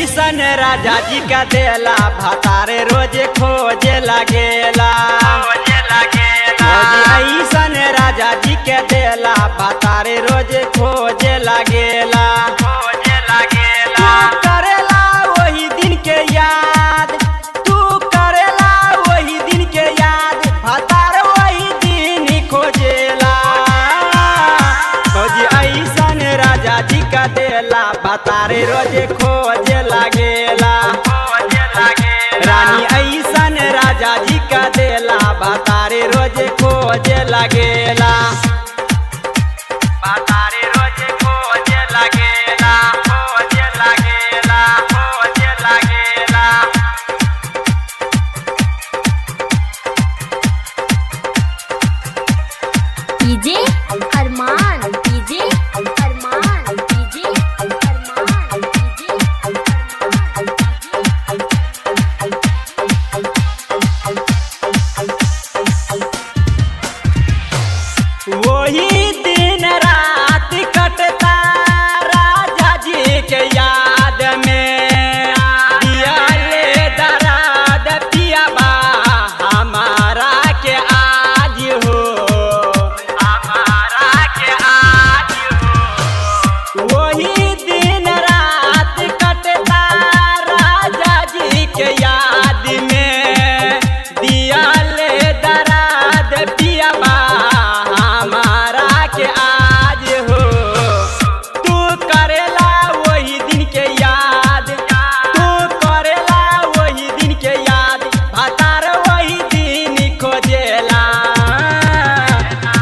ऐसन राजा जी का देला भतारे रोज खोजे लगेला। फौजी ऐसन राजा जी के देला भतारे रोज खोजे लगेला। तू करेला वही दिन के याद, तू करेला वही दिन के याद, भतार वही दिन खोजेला। फौजी ऐसन राजा जी का देला भतारे रोज खोजे लगेला। रानी ऐसन राजा जी का देला भतारे रोज खोजे लगेला। भतारे रोज खोजे लगेला, खोजे लगेला, खोजे लगेला। डीजे अरमान, डीजे अरमान, डीजे अरमान, डीजे वही दिन रात कटता राजा जी के याद में। दियाले दराद पियाबा हमारा के आज हो, हमारा के आज हो। वही दिन रात कटता राजा जी के याद में। दियाले दराद पियाबा हमारा के आज हो। तू करेला वही दिन के याद, तू करेला वही दिन के याद, भतार वही दिन खोजेला।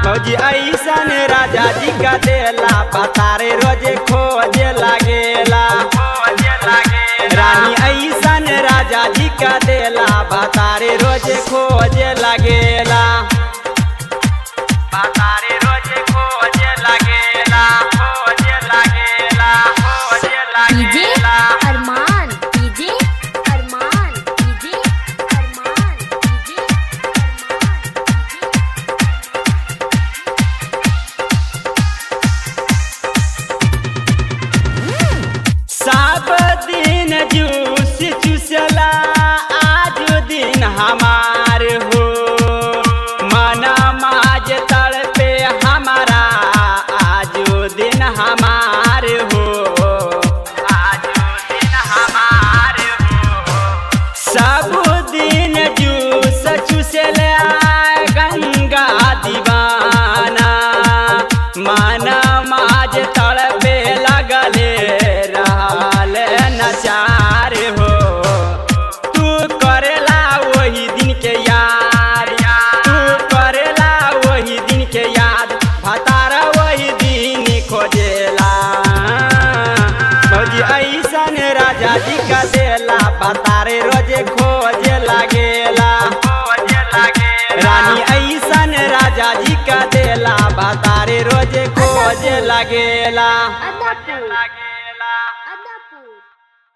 फौजी ऐसन राजा जी का देला भतारे रोज खोजे लगेला। रानी ऐसन राजा जी का देला भतारे रोज खोजे लगेला। भतारे रोज खोजे लगेला, खोजे लगेला, खोजे डीजे लगेला। अरमान, डीजे अरमान, डीजे अरमान, डीजे सब दिन जूस चूसला आज दिन हमार हो। मना माज तड़पे हमारा आज दिन हमार हो, आज दिन हमार हो। सब दिन जूस चूसला गंगा दीवाना। मना माज तड़पे लगले रहल नचार हो। तू करेला वही दिन के याद, तू करेला वही दिन के याद, भतार वही दिन खोजेला। फौजी ऐसन राजा जी का देला भतारे रोज खोजे लगेला। रानी ऐसन राजा जी का देला भतारे रोज खोजे लगेला। अदापुर, अदापुर।